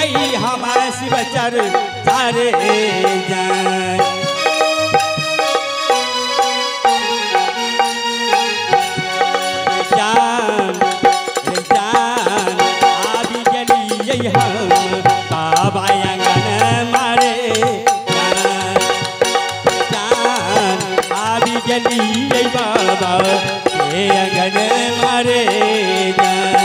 आई हम शिव चर तारे जान जान जान आबी गली हम बाबा आंगन मारे जान जान आबी गली बाबा के आंगन मारे जान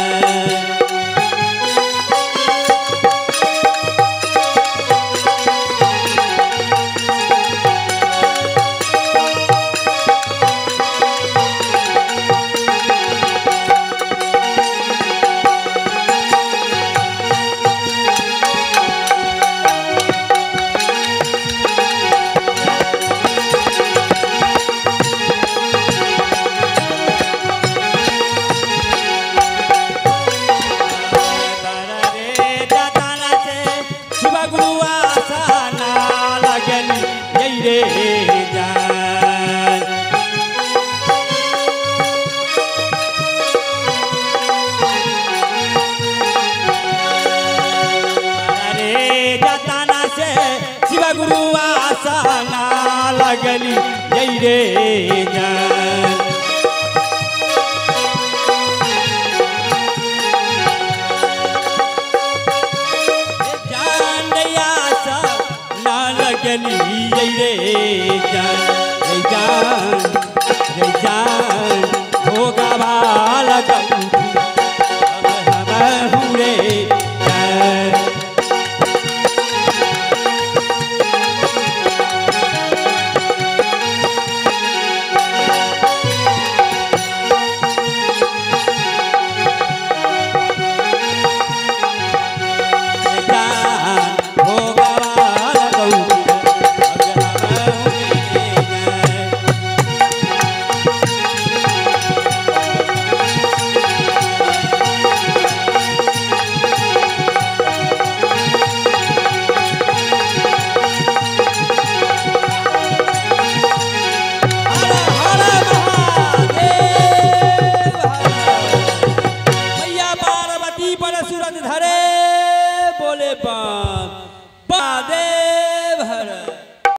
गुरु आसाना लगली यही रे जान जान आसा ना लगली यही रे जान जान होगा बाला